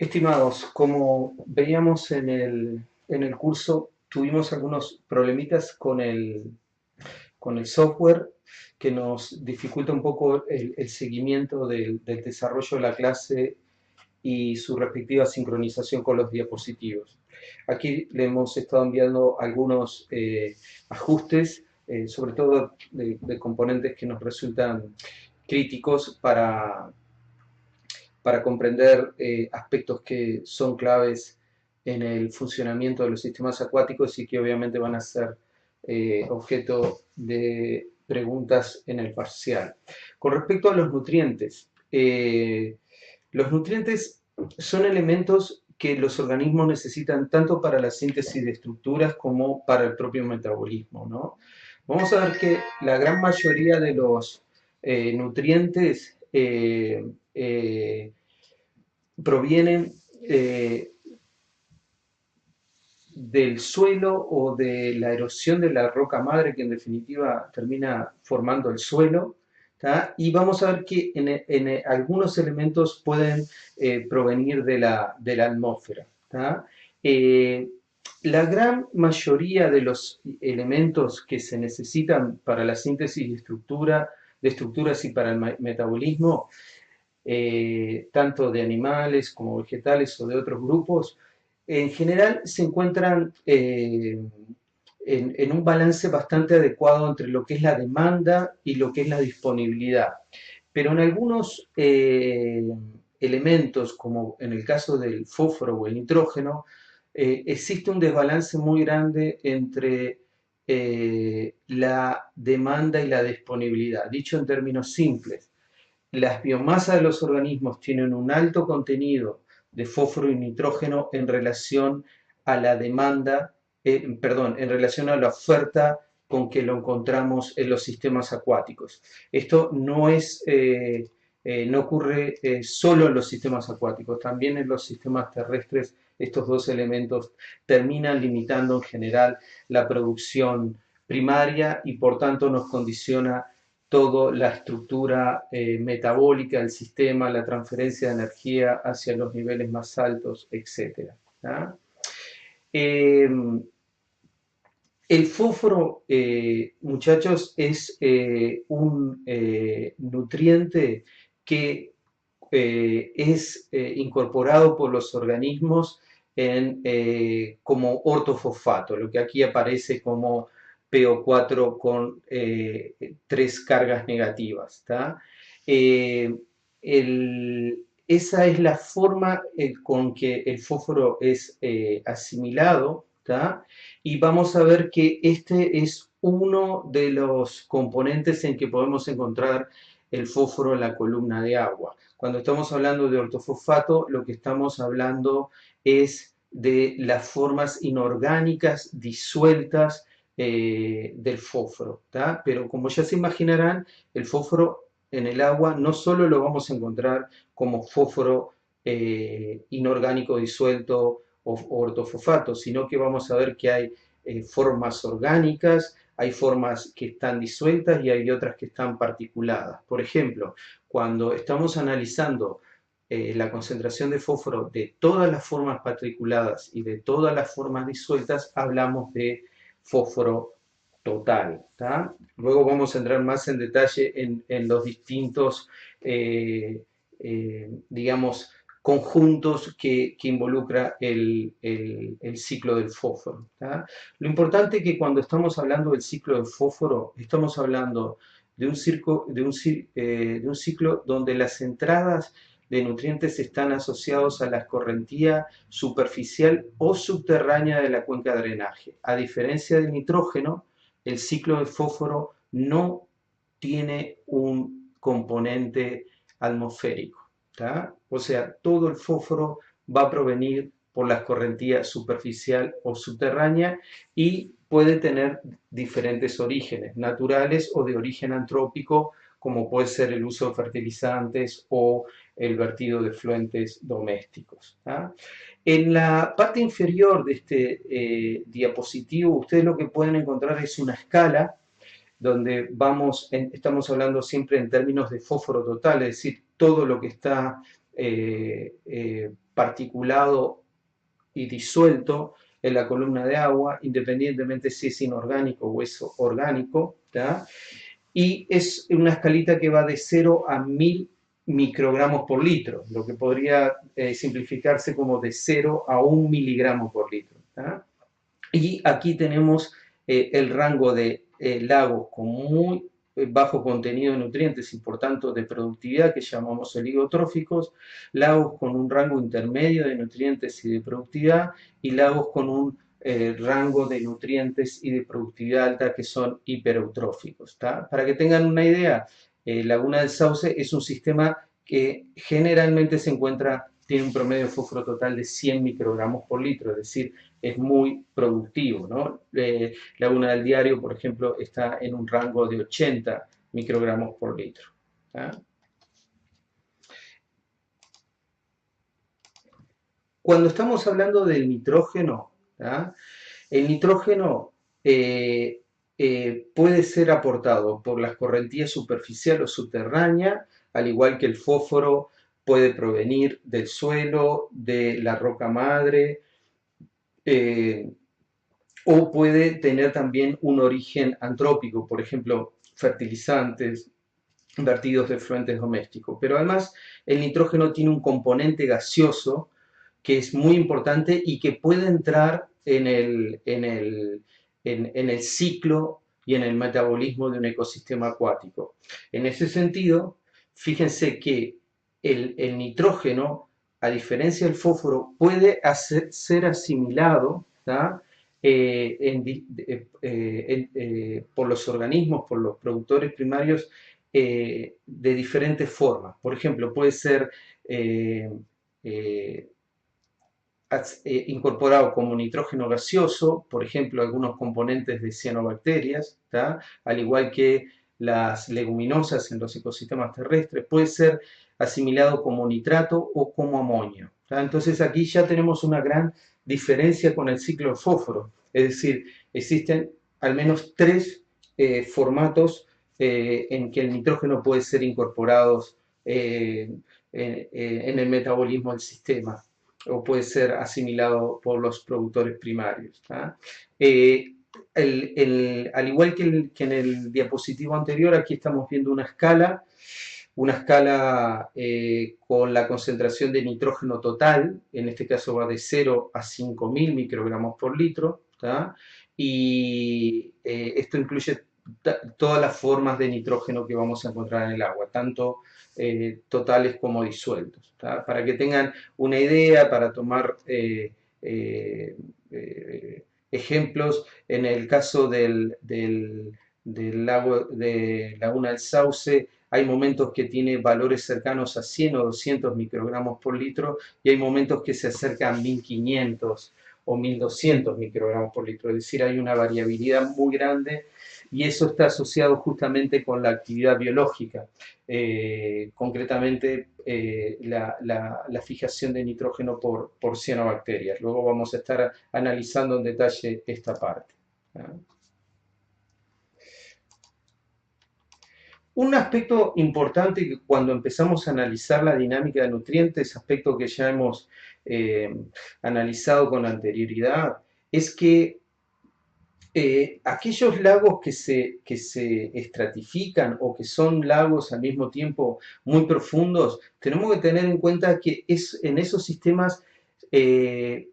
Estimados, como veíamos en el curso, tuvimos algunos problemitas con el software que nos dificulta un poco el seguimiento del desarrollo de la clase y su respectiva sincronización con los diapositivos. Aquí le hemos estado enviando algunos ajustes, sobre todo de componentes que nos resultan críticos para comprender aspectos que son claves en el funcionamiento de los sistemas acuáticos y que obviamente van a ser objeto de preguntas en el parcial. Con respecto a los nutrientes son elementos que los organismos necesitan tanto para la síntesis de estructuras como para el propio metabolismo, ¿no? Vamos a ver que la gran mayoría de los nutrientes provienen del suelo o de la erosión de la roca madre que en definitiva termina formando el suelo. ¿Tá? Y vamos a ver que algunos elementos pueden provenir de la atmósfera. ¿Tá? Eh, la gran mayoría de los elementos que se necesitan para la síntesis de estructuras y para el metabolismo tanto de animales como vegetales o de otros grupos, en general se encuentran en un balance bastante adecuado entre lo que es la demanda y lo que es la disponibilidad. Pero en algunos elementos, como en el caso del fósforo o el nitrógeno, existe un desbalance muy grande entre la demanda y la disponibilidad. Dicho en términos simples, las biomasas de los organismos tienen un alto contenido de fósforo y nitrógeno en relación a la demanda, perdón, en relación a la oferta con que lo encontramos en los sistemas acuáticos. Esto no ocurre solo en los sistemas acuáticos, también en los sistemas terrestres estos dos elementos terminan limitando en general la producción primaria y por tanto nos condiciona toda la estructura metabólica del sistema, la transferencia de energía hacia los niveles más altos, etc. Eh, el fósforo, muchachos, es un nutriente que es incorporado por los organismos como ortofosfato, lo que aquí aparece como PO4 con 3 cargas negativas. Eh, esa es la forma con que el fósforo es asimilado. ¿Tá? Y vamos a ver que este es uno de los componentes en que podemos encontrar el fósforo en la columna de agua. Cuando estamos hablando de ortofosfato, lo que estamos hablando es de las formas inorgánicas disueltas del fósforo. ¿Tá? Pero como ya se imaginarán, el fósforo en el agua no solo lo vamos a encontrar como fósforo inorgánico disuelto o ortofosfato, sino que vamos a ver que hay formas orgánicas, hay formas que están disueltas y hay otras que están particuladas. Por ejemplo, cuando estamos analizando la concentración de fósforo de todas las formas particuladas y de todas las formas disueltas, hablamos de fósforo total. ¿Tá? Luego vamos a entrar más en detalle en los distintos, digamos, conjuntos que involucra el ciclo del fósforo. ¿Tá? Lo importante es que cuando estamos hablando del ciclo del fósforo, estamos hablando de un ciclo donde las entradas de nutrientes están asociados a la escorrentía superficial o subterránea de la cuenca de drenaje. A diferencia del nitrógeno, el ciclo del fósforo no tiene un componente atmosférico. ¿Tá? O sea, todo el fósforo va a provenir por la escorrentía superficial o subterránea y puede tener diferentes orígenes, naturales o de origen antrópico, como puede ser el uso de fertilizantes o el vertido de fluentes domésticos. ¿Tá? En la parte inferior de este diapositivo, ustedes lo que pueden encontrar es una escala donde estamos hablando siempre en términos de fósforo total, es decir, todo lo que está particulado y disuelto en la columna de agua, independientemente si es inorgánico o es orgánico, ¿tá? Y es una escalita que va de 0 a 1000 microgramos por litro, lo que podría simplificarse como de 0 a 1 miligramo por litro, ¿tá? Y aquí tenemos el rango de lagos con muy bajo contenido de nutrientes y por tanto de productividad, que llamamos oligotróficos, lagos con un rango intermedio de nutrientes y de productividad, y lagos con un rango de nutrientes y de productividad alta, que son hipereutróficos, ¿tá? Para que tengan una idea, Laguna del Sauce es un sistema que generalmente se encuentra, tiene un promedio de fósforo total de 100 microgramos por litro, es decir, es muy productivo, ¿no? Laguna del Diario, por ejemplo, está en un rango de 80 microgramos por litro, ¿tá? Cuando estamos hablando del nitrógeno, ¿tá? El nitrógeno puede ser aportado por las correntías superficial o subterránea, al igual que el fósforo puede provenir del suelo, de la roca madre, eh, o puede tener también un origen antrópico, por ejemplo, fertilizantes, vertidos de efluentes domésticos. Pero además el nitrógeno tiene un componente gaseoso que es muy importante y que puede entrar en el ciclo y en el metabolismo de un ecosistema acuático. En ese sentido, fíjense que el nitrógeno, a diferencia del fósforo, puede ser asimilado, ¿tá? Por los organismos, por los productores primarios, de diferentes formas. Por ejemplo, puede ser eh, eh, incorporado como nitrógeno gaseoso, por ejemplo, algunos componentes de cianobacterias, ¿tá? Al igual que las leguminosas en los ecosistemas terrestres, puede ser asimilado como nitrato o como amonio, ¿tá? Entonces aquí ya tenemos una gran diferencia con el ciclo del fósforo, es decir, existen al menos tres formatos en que el nitrógeno puede ser incorporado en el metabolismo del sistema, o puede ser asimilado por los productores primarios, ¿tá? Al igual que en el diapositivo anterior, aquí estamos viendo una escala con la concentración de nitrógeno total, en este caso va de 0 a 5000 microgramos por litro, ¿tá? Y esto incluye todas las formas de nitrógeno que vamos a encontrar en el agua, tanto totales como disueltos, ¿tá? Para que tengan una idea, para tomar ejemplos, en el caso del lago de Laguna del Sauce, hay momentos que tiene valores cercanos a 100 o 200 microgramos por litro y hay momentos que se acercan a 1500 o 1200 microgramos por litro, es decir, hay una variabilidad muy grande y eso está asociado justamente con la actividad biológica, concretamente la fijación de nitrógeno por cianobacterias. Luego vamos a estar analizando en detalle esta parte. Un aspecto importante que cuando empezamos a analizar la dinámica de nutrientes, aspecto que ya hemos eh, analizado con anterioridad, es que aquellos lagos que se estratifican o que son lagos al mismo tiempo muy profundos, tenemos que tener en cuenta que en esos sistemas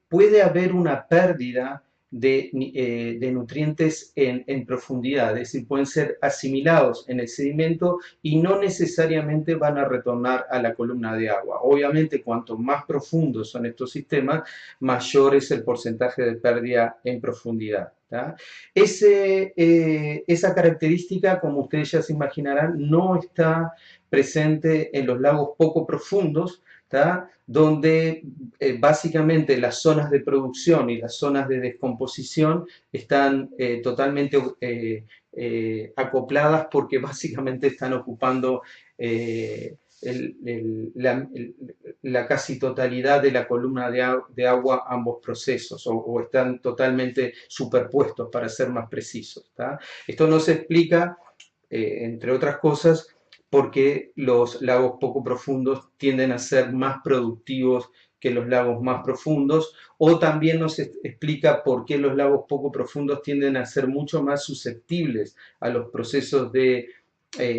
puede haber una pérdida de nutrientes en profundidad, es decir, pueden ser asimilados en el sedimento y no necesariamente van a retornar a la columna de agua. Obviamente, cuanto más profundos son estos sistemas, mayor es el porcentaje de pérdida en profundidad, ¿tá? Esa característica, como ustedes ya se imaginarán, no está presente en los lagos poco profundos, ¿tá? Donde básicamente las zonas de producción y las zonas de descomposición están totalmente acopladas porque básicamente están ocupando la casi totalidad de la columna de agua ambos procesos o están totalmente superpuestos para ser más precisos, ¿tá? Esto no se explica, entre otras cosas, porque los lagos poco profundos tienden a ser más productivos que los lagos más profundos, o también nos explica por qué los lagos poco profundos tienden a ser mucho más susceptibles a los procesos de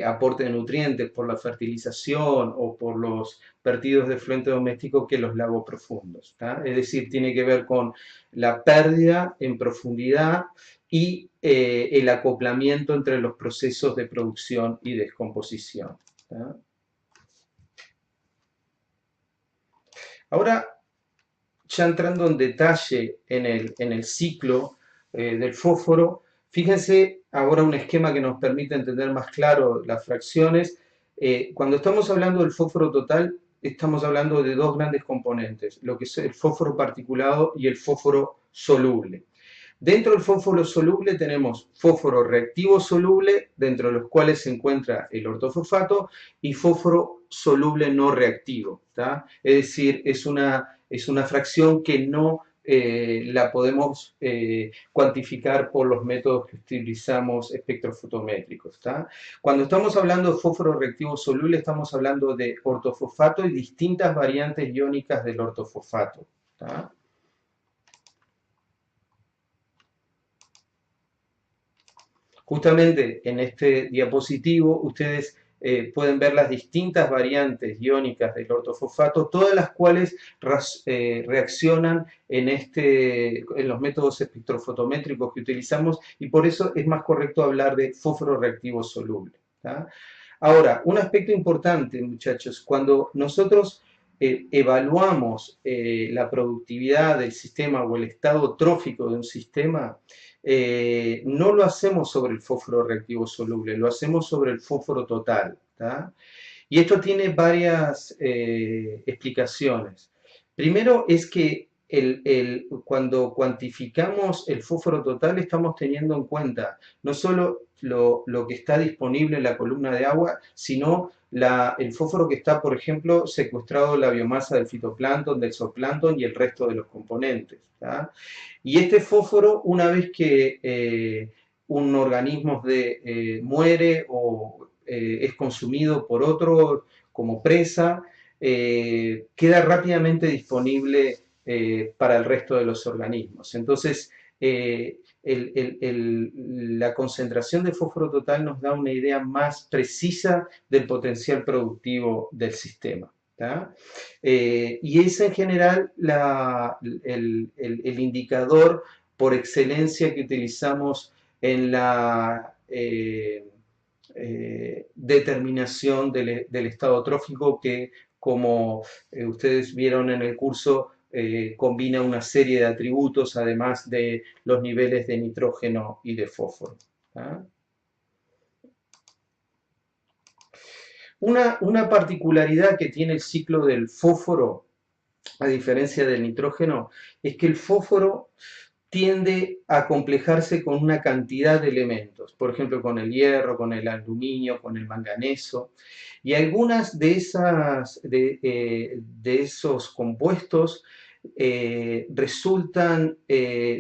aporte de nutrientes por la fertilización o por los vertidos de fluente doméstico que los lagos profundos. ¿Tá? Es decir, tiene que ver con la pérdida en profundidad y el acoplamiento entre los procesos de producción y descomposición. ¿Tá? Ahora, ya entrando en detalle en el ciclo del fósforo, fíjense ahora un esquema que nos permite entender más claro las fracciones. Cuando estamos hablando del fósforo total, estamos hablando de dos grandes componentes, lo que es el fósforo particulado y el fósforo soluble. Dentro del fósforo soluble tenemos fósforo reactivo soluble, dentro de los cuales se encuentra el ortofosfato, y fósforo soluble no reactivo. ¿Tá? Es decir, es una fracción que no la podemos cuantificar por los métodos que utilizamos espectrofotométricos. ¿Tá? Cuando estamos hablando de fósforo reactivo soluble, estamos hablando de ortofosfato y distintas variantes iónicas del ortofosfato. ¿Tá? Justamente en este diapositivo ustedes pueden ver las distintas variantes iónicas del ortofosfato, todas las cuales reaccionan en los métodos espectrofotométricos que utilizamos y por eso es más correcto hablar de fósforo reactivo soluble. ¿Tá? Ahora, un aspecto importante, muchachos, cuando nosotros evaluamos la productividad del sistema o el estado trófico de un sistema, no lo hacemos sobre el fósforo reactivo soluble, lo hacemos sobre el fósforo total. ¿Tá? Y esto tiene varias explicaciones. Primero es que cuando cuantificamos el fósforo total estamos teniendo en cuenta no solo lo que está disponible en la columna de agua, sino el fósforo que está, por ejemplo, secuestrado en la biomasa del fitoplancton, del zooplancton y el resto de los componentes. ¿Tá? Y este fósforo, una vez que un organismo muere o es consumido por otro como presa, queda rápidamente disponible para el resto de los organismos. Entonces, la concentración de fósforo total nos da una idea más precisa del potencial productivo del sistema. Y es en general el indicador por excelencia que utilizamos en la determinación del estado trófico que, como ustedes vieron en el curso, combina una serie de atributos además de los niveles de nitrógeno y de fósforo. ¿Tá? Una particularidad que tiene el ciclo del fósforo, a diferencia del nitrógeno, es que el fósforo tiende a complejarse con una cantidad de elementos, por ejemplo con el hierro, con el aluminio, con el manganeso, y algunas de esos compuestos resultan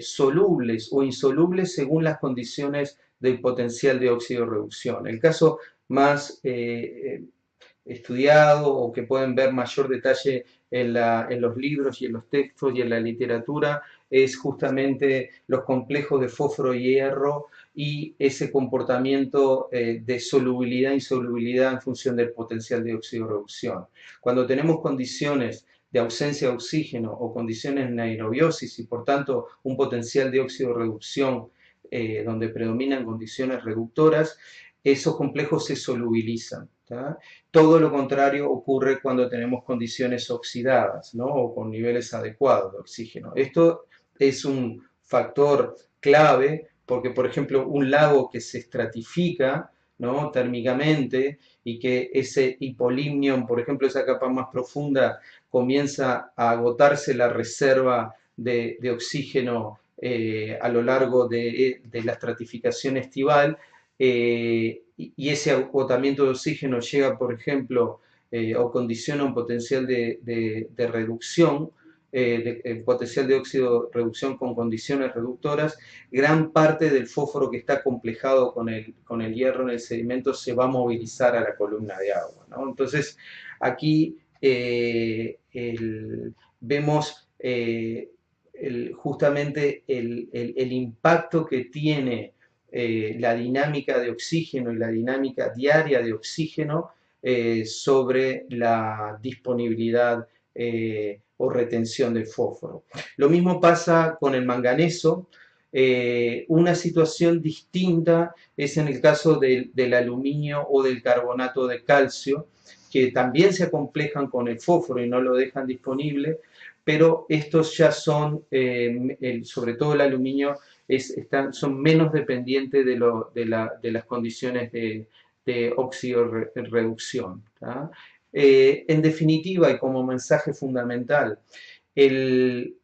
solubles o insolubles según las condiciones del potencial de óxido-reducción. El caso más estudiado o que pueden ver mayor detalle en los libros y en los textos y en la literatura es justamente los complejos de fósforo y hierro y ese comportamiento de solubilidad e insolubilidad en función del potencial de oxidorreducción. Cuando tenemos condiciones de ausencia de oxígeno o condiciones de anaerobiosis y por tanto un potencial de oxidorreducción donde predominan condiciones reductoras, esos complejos se solubilizan. ¿Tá? Todo lo contrario ocurre cuando tenemos condiciones oxidadas, ¿no? O con niveles adecuados de oxígeno. Esto es un factor clave porque, por ejemplo, un lago que se estratifica, ¿no? Térmicamente y que ese hipolimnion, por ejemplo, esa capa más profunda, comienza a agotarse la reserva de oxígeno a lo largo de la estratificación estival, y ese agotamiento de oxígeno llega, por ejemplo, o condiciona un potencial de reducción, potencial de óxido reducción con condiciones reductoras, gran parte del fósforo que está complejado con el hierro en el sedimento se va a movilizar a la columna de agua, ¿no? Entonces, aquí vemos justamente el impacto que tiene la dinámica de oxígeno y la dinámica diaria de oxígeno sobre la disponibilidad o retención del fósforo. Lo mismo pasa con el manganeso. Una situación distinta es en el caso del aluminio o del carbonato de calcio, que también se acomplejan con el fósforo y no lo dejan disponible, pero estos ya son, sobre todo el aluminio, son menos dependientes de las condiciones de oxidorreducción. En definitiva, y como mensaje fundamental, el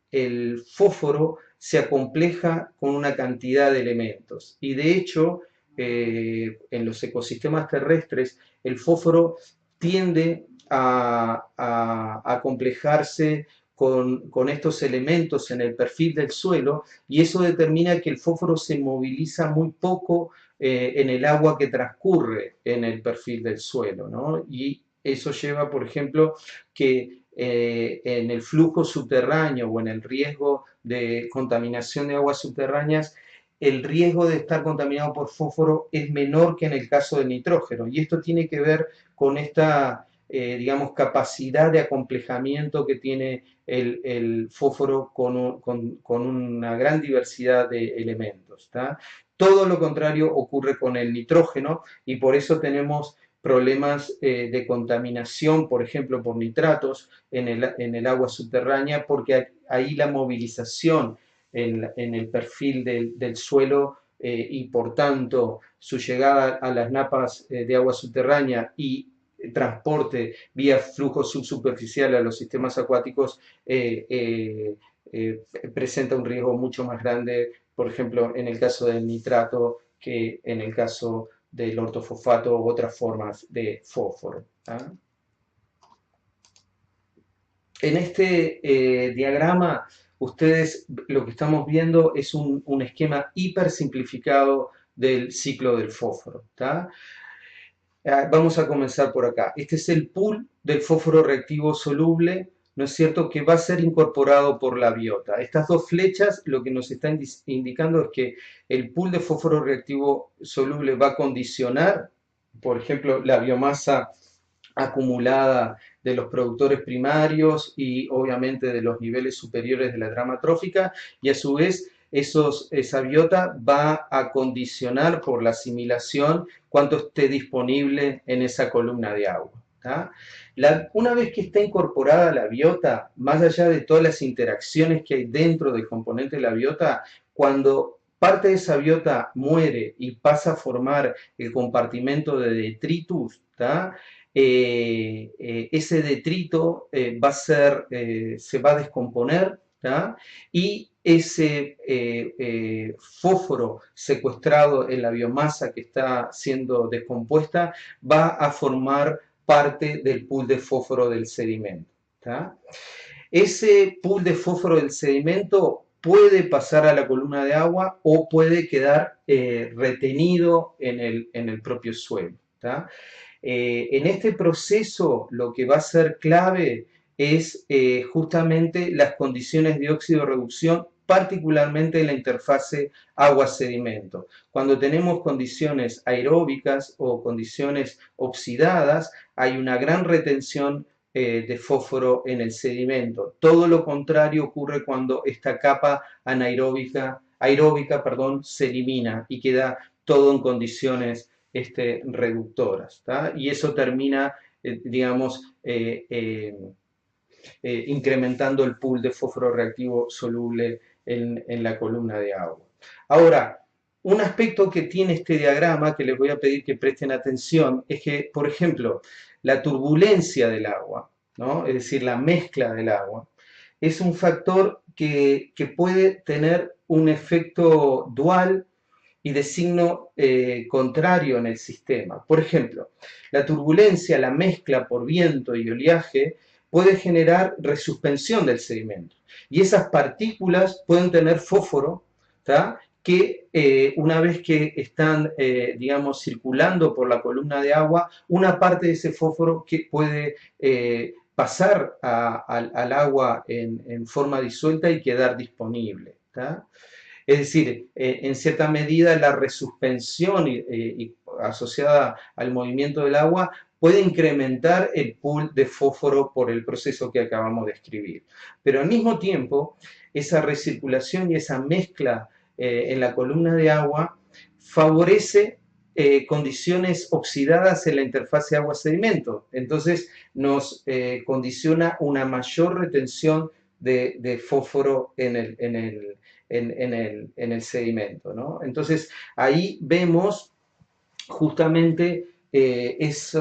fósforo se acompleja con una cantidad de elementos y de hecho en los ecosistemas terrestres el fósforo tiende a acomplejarse con estos elementos en el perfil del suelo y eso determina que el fósforo se moviliza muy poco en el agua que transcurre en el perfil del suelo, ¿no? Y eso lleva, por ejemplo, que en el flujo subterráneo o en el riesgo de contaminación de aguas subterráneas, el riesgo de estar contaminado por fósforo es menor que en el caso del nitrógeno. Y esto tiene que ver con esta, digamos, capacidad de acomplejamiento que tiene el fósforo con una gran diversidad de elementos. ¿Tá? Todo lo contrario ocurre con el nitrógeno y por eso tenemos problemas de contaminación, por ejemplo, por nitratos en el agua subterránea, porque ahí la movilización en el perfil del suelo y por tanto su llegada a las napas de agua subterránea y transporte vía flujo subsuperficial a los sistemas acuáticos presenta un riesgo mucho más grande, por ejemplo, en el caso del nitrato que en el caso del ortofosfato u otras formas de fósforo. ¿Ah? En este diagrama, ustedes lo que estamos viendo es un esquema hiper simplificado del ciclo del fósforo. ¿Tá? Vamos a comenzar por acá. Este es el pool del fósforo reactivo soluble, ¿no es cierto?, que va a ser incorporado por la biota. Estas dos flechas lo que nos están indicando es que el pool de fósforo reactivo soluble va a condicionar, por ejemplo, la biomasa acumulada de los productores primarios y obviamente de los niveles superiores de la trama trófica y a su vez esa biota va a condicionar por la asimilación cuánto esté disponible en esa columna de agua. Una vez que está incorporada la biota, más allá de todas las interacciones que hay dentro del componente de la biota, cuando parte de esa biota muere y pasa a formar el compartimento de detritus, ese detrito se va a descomponer, ¿tá? Y ese fósforo secuestrado en la biomasa que está siendo descompuesta va a formar parte del pool de fósforo del sedimento. ¿Tá? Ese pool de fósforo del sedimento puede pasar a la columna de agua o puede quedar retenido en el propio suelo. ¿Tá? En este proceso lo que va a ser clave es justamente las condiciones de óxido-reducción, particularmente en la interfase agua-sedimento. Cuando tenemos condiciones aeróbicas o condiciones oxidadas, hay una gran retención de fósforo en el sedimento. Todo lo contrario ocurre cuando esta capa anaeróbica, se elimina y queda todo en condiciones reductoras. ¿tá? Y eso termina, digamos, incrementando el pool de fósforo reactivo soluble en la columna de agua. Ahora, un aspecto que tiene este diagrama, que les voy a pedir que presten atención, es que, por ejemplo, la turbulencia del agua, ¿no? Es decir, la mezcla del agua, es un factor que puede tener un efecto dual y de signo contrario en el sistema. Por ejemplo, la turbulencia, la mezcla por viento y oleaje puede generar resuspensión del sedimento. Y esas partículas pueden tener fósforo, ¿tá? Que una vez que están, digamos, circulando por la columna de agua, una parte de ese fósforo que puede pasar al agua en forma disuelta y quedar disponible. ¿Tá? Es decir, en cierta medida la resuspensión asociada al movimiento del agua puede incrementar el pool de fósforo por el proceso que acabamos de describir. Pero al mismo tiempo, esa recirculación y esa mezcla en la columna de agua favorece condiciones oxidadas en la interfase agua-sedimento. Entonces nos condiciona una mayor retención de fósforo en el sedimento, ¿no? Entonces ahí vemos justamente ese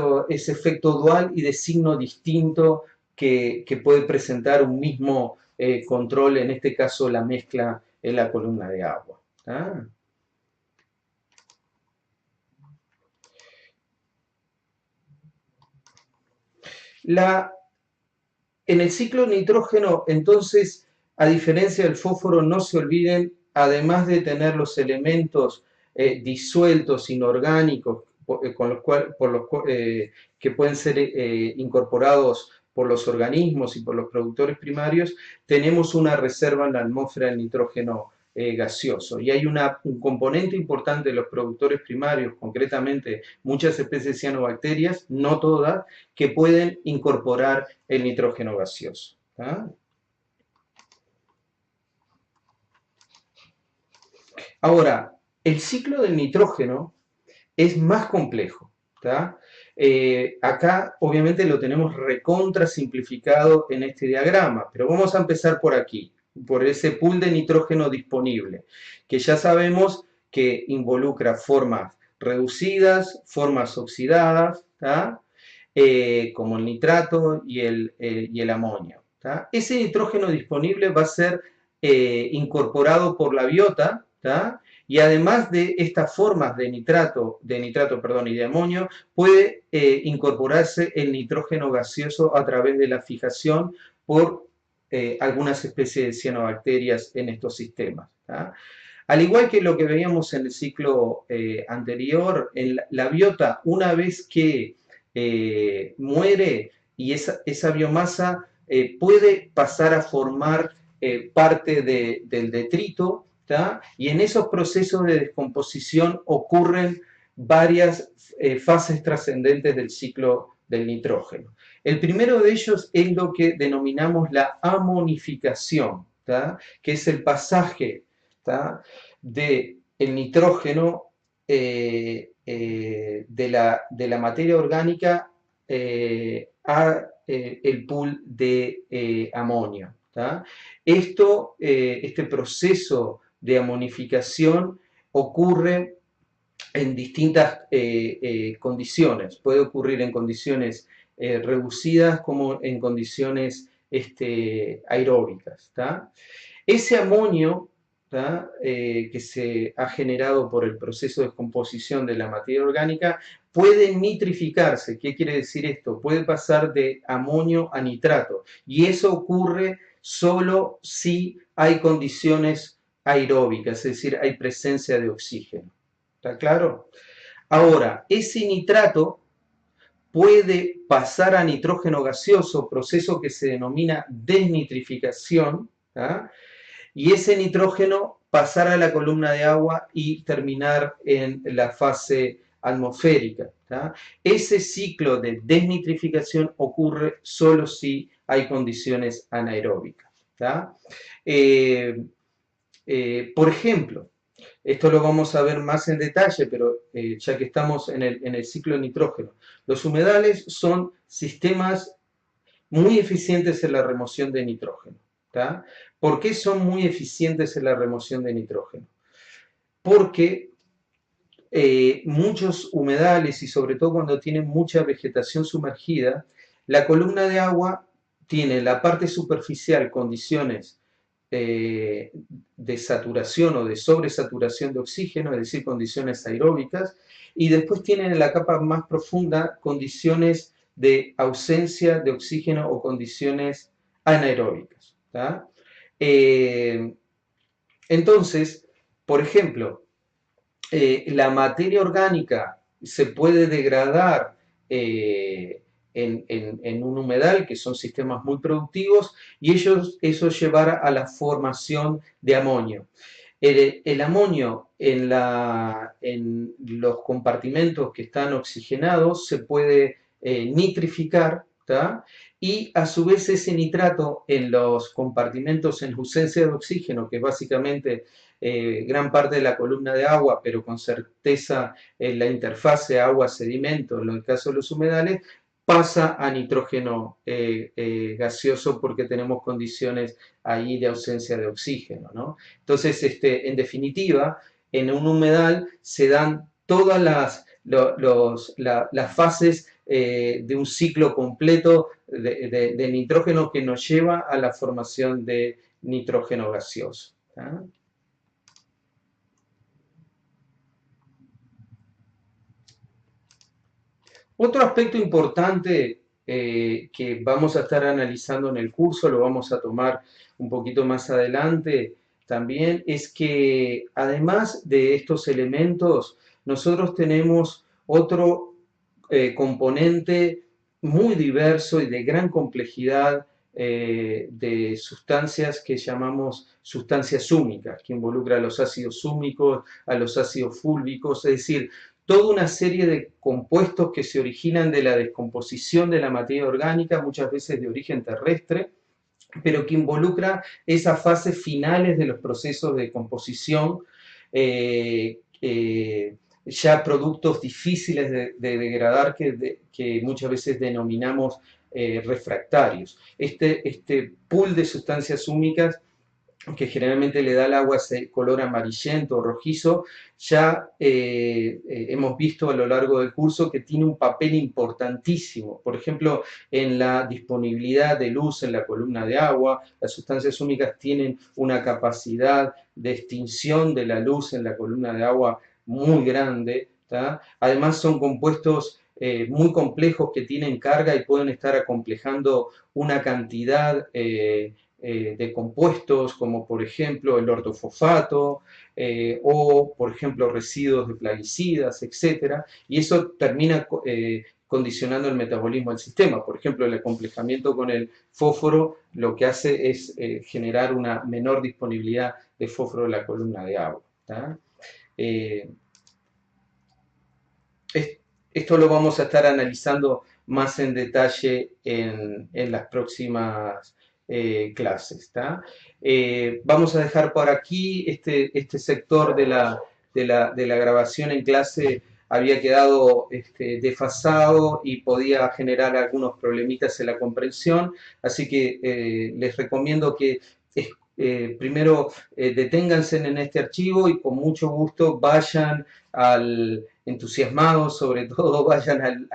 efecto dual y de signo distinto que puede presentar un mismo control, en este caso la mezcla en la columna de agua. ¿Ah? La, en el ciclo nitrógeno, entonces, a diferencia del fósforo, no se olviden, además de tener los elementos disueltos, inorgánicos, con los que pueden ser incorporados por los organismos y por los productores primarios, tenemos una reserva en la atmósfera de nitrógeno gaseoso. Y hay un componente importante de los productores primarios, concretamente muchas especies de cianobacterias, no todas, que pueden incorporar el nitrógeno gaseoso. ¿Ah? Ahora, el ciclo del nitrógeno es más complejo. Acá obviamente lo tenemos recontra simplificado en este diagrama, pero vamos a empezar por aquí, por ese pool de nitrógeno disponible, que ya sabemos que involucra formas reducidas, formas oxidadas, como el nitrato y el amonio. Ese nitrógeno disponible va a ser incorporado por la biota, y además de estas formas de nitrato y de amonio, puede incorporarse el nitrógeno gaseoso a través de la fijación por algunas especies de cianobacterias en estos sistemas. Al igual que lo que veíamos en el ciclo anterior, en la biota, una vez que muere y esa biomasa puede pasar a formar parte del detrito, y en esos procesos de descomposición ocurren varias fases trascendentes del ciclo del nitrógeno. El primero de ellos es lo que denominamos la amonificación, que es el pasaje del nitrógeno de la materia orgánica a el pool de amonio. Este proceso de amonificación ocurre en distintas condiciones. Puede ocurrir en condiciones reducidas como en condiciones aeróbicas. Ese amonio que se ha generado por el proceso de descomposición de la materia orgánica puede nitrificarse. ¿Qué quiere decir esto? Puede pasar de amonio a nitrato. Y eso ocurre solo si hay condiciones aeróbicas, es decir, hay presencia de oxígeno. ¿Está claro? Ahora, ese nitrato puede pasar a nitrógeno gaseoso, proceso que se denomina desnitrificación, y ese nitrógeno pasar a la columna de agua y terminar en la fase atmosférica. Ese ciclo de desnitrificación ocurre solo si hay condiciones anaeróbicas. Por ejemplo, esto lo vamos a ver más en detalle, pero ya que estamos en el ciclo de nitrógeno, los humedales son sistemas muy eficientes en la remoción de nitrógeno. ¿Por qué son muy eficientes en la remoción de nitrógeno? Porque muchos humedales, y sobre todo cuando tienen mucha vegetación sumergida, la columna de agua tiene en la parte superficial condiciones de saturación o de sobresaturación de oxígeno, es decir, condiciones aeróbicas, y después tienen en la capa más profunda condiciones de ausencia de oxígeno o condiciones anaeróbicas. Entonces, por ejemplo, la materia orgánica se puede degradar en un humedal, que son sistemas muy productivos, y eso llevará a la formación de amonio. El amonio en los compartimentos que están oxigenados se puede nitrificar, ¿tá? Y a su vez ese nitrato en los compartimentos en ausencia de oxígeno, que es básicamente gran parte de la columna de agua, pero con certeza en la interfase agua-sedimento, en el caso de los humedales, pasa a nitrógeno gaseoso porque tenemos condiciones ahí de ausencia de oxígeno, ¿no? Entonces, en definitiva, en un humedal se dan todas las fases de un ciclo completo de nitrógeno que nos lleva a la formación de nitrógeno gaseoso. ¿Ah? Otro aspecto importante que vamos a estar analizando en el curso, lo vamos a tomar un poquito más adelante también, es que además de estos elementos, nosotros tenemos otro componente muy diverso y de gran complejidad de sustancias que llamamos sustancias húmicas, que involucra a los ácidos húmicos, a los ácidos fúlvicos, es decir, toda una serie de compuestos que se originan de la descomposición de la materia orgánica, muchas veces de origen terrestre, pero que involucra esas fases finales de los procesos de composición, ya productos difíciles de degradar que muchas veces denominamos refractarios. Este pool de sustancias húmicas que generalmente le da al agua ese color amarillento o rojizo, ya hemos visto a lo largo del curso que tiene un papel importantísimo. Por ejemplo, en la disponibilidad de luz en la columna de agua, las sustancias húmicas tienen una capacidad de extinción de la luz en la columna de agua muy grande, ¿tá? Además son compuestos muy complejos que tienen carga y pueden estar acomplejando una cantidad de compuestos como por ejemplo el ortofosfato o por ejemplo residuos de plaguicidas, etcétera, y eso termina condicionando el metabolismo del sistema. Por ejemplo, el acomplejamiento con el fósforo lo que hace es generar una menor disponibilidad de fósforo en la columna de agua. Eh, Esto lo vamos a estar analizando más en detalle en las próximas clases. Vamos a dejar por aquí este sector de la grabación en clase había quedado desfasado y podía generar algunos problemitas en la comprensión, así que les recomiendo que primero deténganse en este archivo y con mucho gusto vayan entusiasmados, sobre todo vayan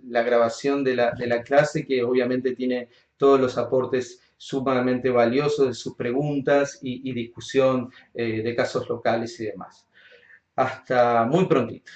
la grabación de la clase, que obviamente tiene todos los aportes sumamente valiosos de sus preguntas y discusión de casos locales y demás. Hasta muy prontito.